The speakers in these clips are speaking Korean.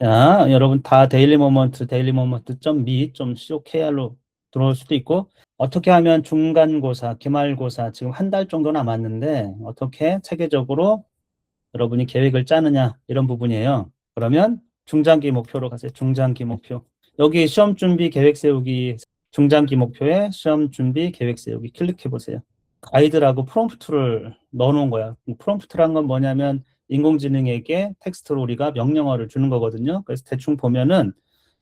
자, 여러분 다 데일리모먼트 좀 COKR로 들어올 수도 있고, 어떻게 하면 중간고사, 기말고사 지금 한 달 정도 남았는데 어떻게 체계적으로 여러분이 계획을 짜느냐 이런 부분이에요. 그러면 중장기 목표로 가세요. 중장기 목표. 여기 시험 준비 계획 세우기 중장기 목표에 시험 준비 계획 세우기 클릭해 보세요. 가이드라고 프롬프트를 넣어놓은 거야. 프롬프트란 건 뭐냐면 인공지능에게 텍스트로 우리가 명령어를 주는 거거든요. 그래서 대충 보면은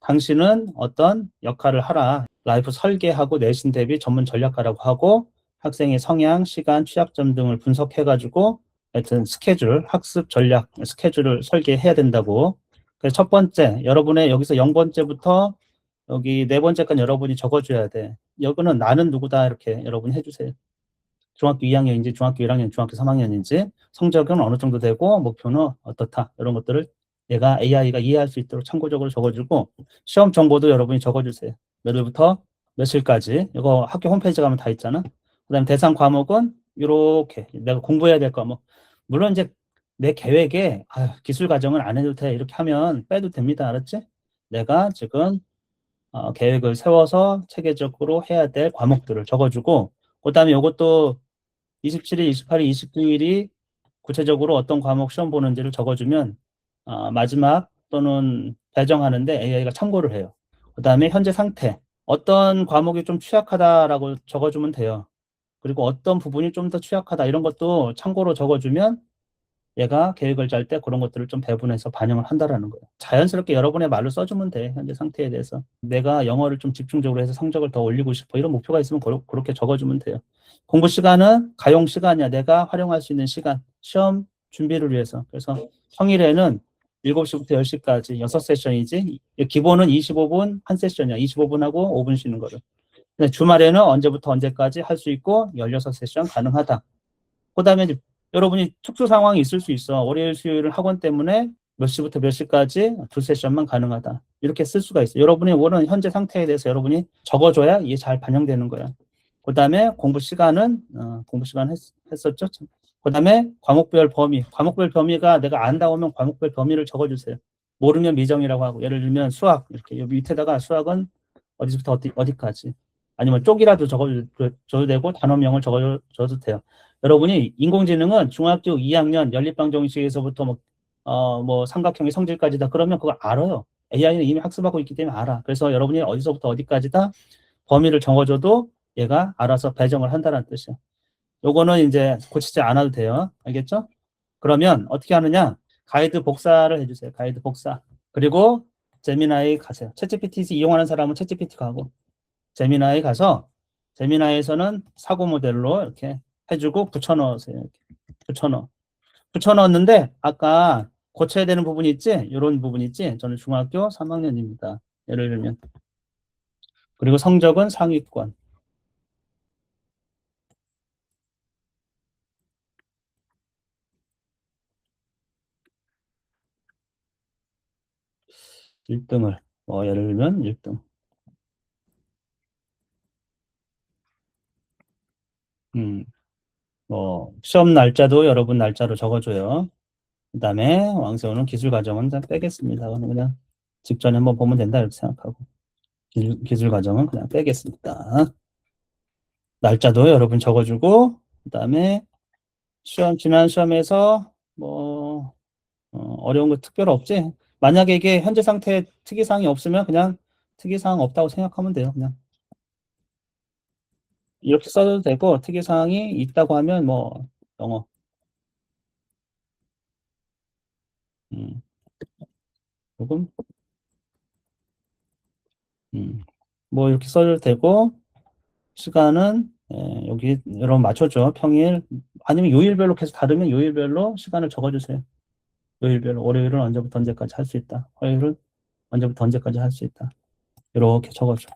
당신은 어떤 역할을 하라. 라이프 설계하고 내신 대비 전문 전략가라고 하고 학생의 성향, 시간, 취약점 등을 분석해가지고 하여튼 스케줄, 학습 전략 스케줄을 설계해야 된다고. 그래서 첫 번째, 여러분의 여기서 0번째부터 여기 네 번째까지 여러분이 적어줘야 돼. 여기는 나는 누구다 이렇게 여러분이 해주세요. 중학교 2학년인지 중학교 1학년, 중학교 3학년인지 성적은 어느 정도 되고 목표는 어떻다 이런 것들을 얘가 AI가 이해할 수 있도록 참고적으로 적어주고 시험 정보도 여러분이 적어주세요. 몇 월부터 며칠까지 이거 학교 홈페이지 가면 다 있잖아. 그다음에 대상 과목은 이렇게 내가 공부해야 될 과목 물론 이제 내 계획에 기술 과정은 안 해도 돼 이렇게 하면 빼도 됩니다. 알았지? 내가 지금 계획을 세워서 체계적으로 해야 될 과목들을 적어주고 그다음에 이것도 27일, 28일, 29일이 구체적으로 어떤 과목 시험 보는지를 적어주면 마지막 또는 배정하는데 AI가 참고를 해요. 그다음에 현재 상태, 어떤 과목이 좀 취약하다라고 적어주면 돼요. 그리고 어떤 부분이 좀 더 취약하다 이런 것도 참고로 적어주면 얘가 계획을 짤 때 그런 것들을 좀 배분해서 반영을 한다라는 거예요. 자연스럽게 여러분의 말로 써주면 돼. 현재 상태에 대해서. 내가 영어를 좀 집중적으로 해서 성적을 더 올리고 싶어. 이런 목표가 있으면 그렇게 적어주면 돼요. 공부 시간은 가용 시간이야. 내가 활용할 수 있는 시간. 시험 준비를 위해서. 그래서 평일에는 7시부터 10시까지 6세션이지. 기본은 25분 한 세션이야. 25분 하고 5분 쉬는 거를. 근데 주말에는 언제부터 언제까지 할 수 있고 16세션 가능하다. 그다음에 이제 여러분이 특수 상황이 있을 수 있어. 월요일, 수요일은 학원 때문에 몇 시부터 몇 시까지 두 세션만 가능하다. 이렇게 쓸 수가 있어요. 여러분이 원하는 현재 상태에 대해서 여러분이 적어줘야 이게 잘 반영되는 거야. 그다음에 공부 시간 했었죠. 그다음에 과목별 범위가 내가 안다 면 과목별 범위를 적어주세요. 모르면 미정이라고 하고 예를 들면 수학 이렇게 여기 밑에다가 수학은 어디서부터 어디까지 아니면 쪽이라도 적어줘도 되고 단어명을 적어줘도 돼요. 여러분이 인공지능은 중학교 2학년 연립방 정식에서부터 뭐 삼각형의 성질까지다 그러면 그거 알아요. AI는 이미 학습하고 있기 때문에 알아. 그래서 여러분이 어디서부터 어디까지다 범위를 적어줘도 얘가 알아서 배정을 한다는 뜻이야. 요거는 이제 고치지 않아도 돼요. 알겠죠? 그러면 어떻게 하느냐? 가이드 복사를 해주세요. 가이드 복사. 그리고 제미나이 가세요. 챗GPT 이용하는 사람은 챗GPT 가고 제미나이 가서 제미나이에서는 사고 모델로 이렇게 해주고 붙여넣으세요. 이렇게. 붙여넣었는데 아까 고쳐야 되는 부분이 있지? 이런 부분이 있지? 저는 중학교 3학년입니다. 예를 들면. 그리고 성적은 상위권. 1등을. 예를 들면 1등. 음, 시험 날짜도 여러분 날짜로 적어줘요. 그 다음에 왕세호는 기술 과정은 다 빼겠습니다. 그냥 직전에 한번 보면 된다 이렇게 생각하고. 기술 과정은 그냥 빼겠습니다. 날짜도 여러분 적어주고, 그 다음에 지난 시험에서 어려운 거 특별 없지? 만약에 이게 현재 상태에 특이사항이 없으면 그냥 특이사항 없다고 생각하면 돼요. 그냥 이렇게 써도 되고, 특이사항이 있다고 하면 영어, 음, 조금, 음, 이렇게 써도 되고, 시간은, 여기 여러분 맞춰줘. 평일, 아니면 요일별로 계속 다르면 요일별로 시간을 적어주세요. 요일별로, 월요일은 언제부터 언제까지 할 수 있다. 화요일은 언제부터 언제까지 할 수 있다. 이렇게 적어줘.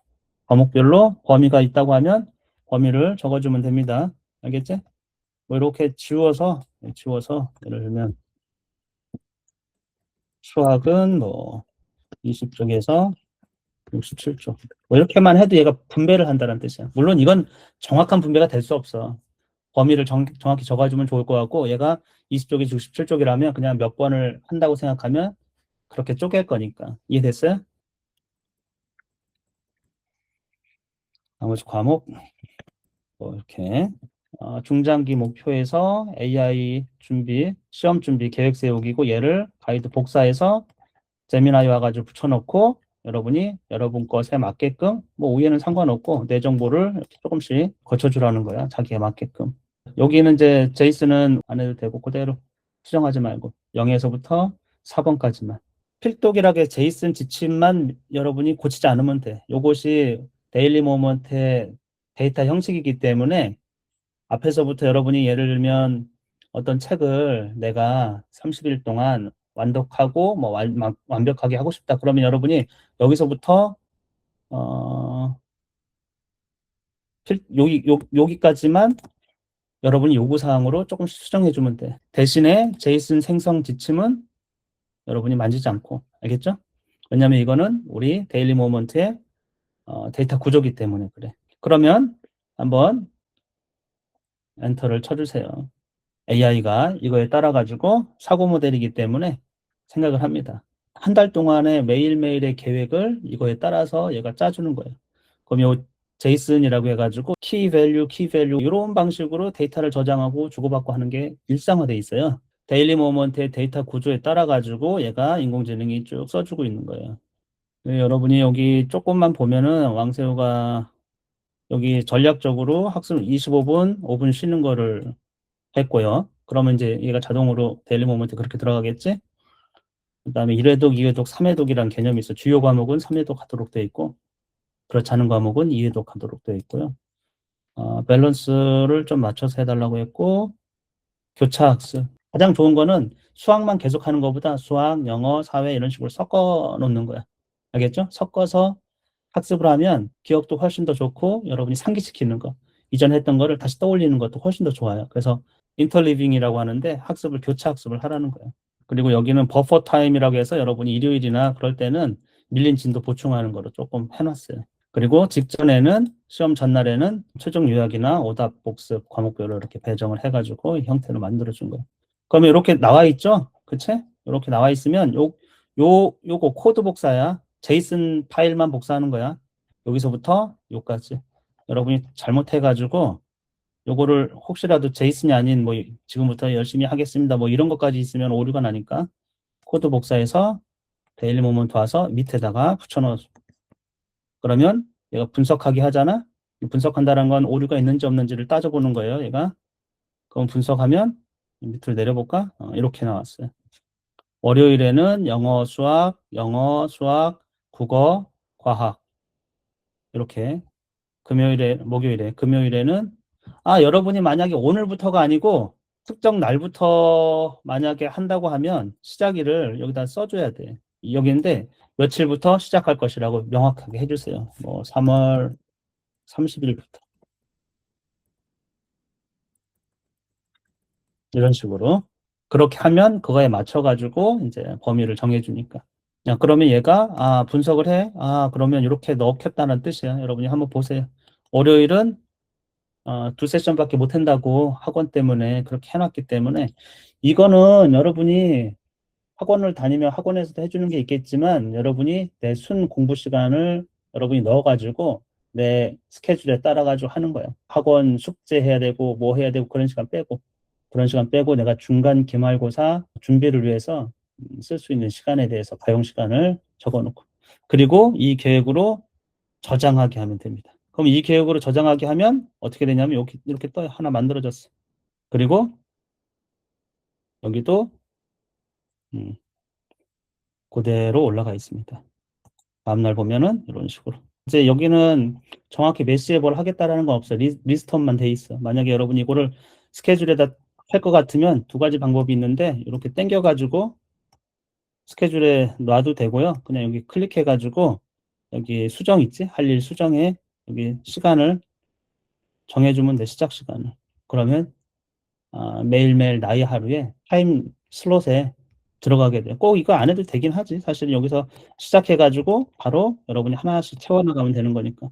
과목별로 범위가 있다고 하면 범위를 적어주면 됩니다. 알겠지? 이렇게 지워서 예를 들면 수학은 20쪽에서 67쪽 이렇게만 해도 얘가 분배를 한다는 뜻이야. 물론 이건 정확한 분배가 될 수 없어. 범위를 정확히 적어주면 좋을 것 같고 얘가 20쪽에서 67쪽이라면 그냥 몇 번을 한다고 생각하면 그렇게 쪼갤 거니까. 이해됐어요? 나머지 과목 뭐 이렇게 중장기 목표에서 AI 준비, 시험 준비 계획 세우기고 얘를 가이드 복사해서 제미나이 와가지고 붙여놓고 여러분이 여러분 것에 맞게끔 뭐 위에는 상관없고 내 정보를 이렇게 조금씩 거쳐주라는 거야. 자기에 맞게끔. 여기는 이제 제이슨은 안 해도 되고 그대로 수정하지 말고 0에서부터 4번까지만. 필독이라게 제이슨 지침만 여러분이 고치지 않으면 돼. 요것이 데일리 모먼트의 데이터 형식이기 때문에 앞에서부터 여러분이 예를 들면 어떤 책을 내가 30일 동안 완독하고 뭐 완벽하게 하고 싶다. 그러면 여러분이 여기서부터 어, 여기까지만 여러분이 요구사항으로 조금씩 수정해 주면 돼. 대신에 제이슨 생성 지침은 여러분이 만지지 않고. 알겠죠? 왜냐하면 이거는 우리 데일리 모먼트의 데이터 구조기 때문에 그래. 그러면 한번 엔터를 쳐주세요. AI가 이거에 따라 가지고 사고 모델이기 때문에 생각을 합니다. 한 달 동안의 매일매일의 계획을 이거에 따라서 얘가 짜주는 거예요. 그럼 요 제이슨이라고 해가지고 키 밸류 이런 방식으로 데이터를 저장하고 주고받고 하는 게 일상화돼 있어요. 데일리 모먼트의 데이터 구조에 따라 가지고 얘가 인공지능이 쭉 써주고 있는 거예요. 여러분이 여기 조금만 보면은 왕새우가 여기 전략적으로 학습 25분, 5분 쉬는 거를 했고요. 그러면 이제 얘가 자동으로 데일리 모먼트 그렇게 들어가겠지? 그 다음에 1회독, 2회독, 3회독이라는 개념이 있어. 주요 과목은 3회독 하도록 되어 있고, 그렇지 않은 과목은 2회독 하도록 되어 있고요. 밸런스를 좀 맞춰서 해달라고 했고, 교차 학습. 가장 좋은 거는 수학만 계속 하는 것보다 수학, 영어, 사회 이런 식으로 섞어 놓는 거야. 알겠죠? 섞어서 학습을 하면 기억도 훨씬 더 좋고 여러분이 상기시키는 거, 이전 했던 거를 다시 떠올리는 것도 훨씬 더 좋아요. 그래서 인터리빙이라고 하는데 학습을 교차 학습을 하라는 거예요. 그리고 여기는 버퍼 타임이라고 해서 여러분이 일요일이나 그럴 때는 밀린 진도 보충하는 거로 조금 해놨어요. 그리고 직전에는 시험 전날에는 최종 요약이나 오답 복습 과목별로 이렇게 배정을 해가지고 이 형태로 만들어준 거예요. 그러면 이렇게 나와 있죠? 그치? 이렇게 나와 있으면 요거 코드 복사야. 제이슨 파일만 복사하는 거야. 여기서부터 요까지. 여러분이 잘못해가지고 요거를 혹시라도 제이슨이 아닌 뭐 지금부터 열심히 하겠습니다. 뭐 이런 것까지 있으면 오류가 나니까 코드 복사해서 데일리 모먼트 와서 밑에다가 붙여넣어. 그러면 얘가 분석하기 하잖아. 분석한다는 건 오류가 있는지 없는지를 따져보는 거예요. 얘가. 그럼 분석하면 밑으로 내려볼까? 이렇게 나왔어요. 월요일에는 영어, 수학, 국어, 과학 이렇게 금요일에는 여러분이 만약에 오늘부터가 아니고 특정 날부터 만약에 한다고 하면 시작일을 여기다 써줘야 돼. 여기인데 며칠부터 시작할 것이라고 명확하게 해주세요. 뭐 3월 30일부터 이런 식으로 그렇게 하면 그거에 맞춰가지고 이제 범위를 정해주니까. 그러면 얘가 분석을 해. 그러면 이렇게 넣겠다는 뜻이야. 여러분이 한번 보세요. 월요일은 두 세션밖에 못 한다고 학원 때문에 그렇게 해놨기 때문에 이거는 여러분이 학원을 다니면 학원에서도 해주는 게 있겠지만 여러분이 내 순 공부 시간을 여러분이 넣어가지고 내 스케줄에 따라가지고 하는 거예요. 학원 숙제 해야 되고 뭐 해야 되고 그런 시간 빼고 내가 중간 기말고사 준비를 위해서 쓸 수 있는 시간에 대해서 가용 시간을 적어놓고 그리고 이 계획으로 저장하게 하면 됩니다. 그럼 이 계획으로 저장하게 하면 어떻게 되냐면 이렇게 또 하나 만들어졌어. 그리고 여기도 그대로 올라가 있습니다. 다음날 보면은 이런 식으로. 이제 여기는 정확히 몇 시에 뭘 하겠다라는 건 없어요. 리스트업만 돼 있어. 만약에 여러분이 이거를 스케줄에다 할 것 같으면 두 가지 방법이 있는데 이렇게 당겨가지고 스케줄에 놔도 되고요. 그냥 여기 클릭해가지고 여기 수정 있지? 할 일 수정에 여기 시간을 정해주면 돼. 시작 시간을. 그러면 매일매일 나의 하루에 타임 슬롯에 들어가게 돼. 꼭 이거 안 해도 되긴 하지. 사실 여기서 시작해가지고 바로 여러분이 하나씩 채워나가면 되는 거니까.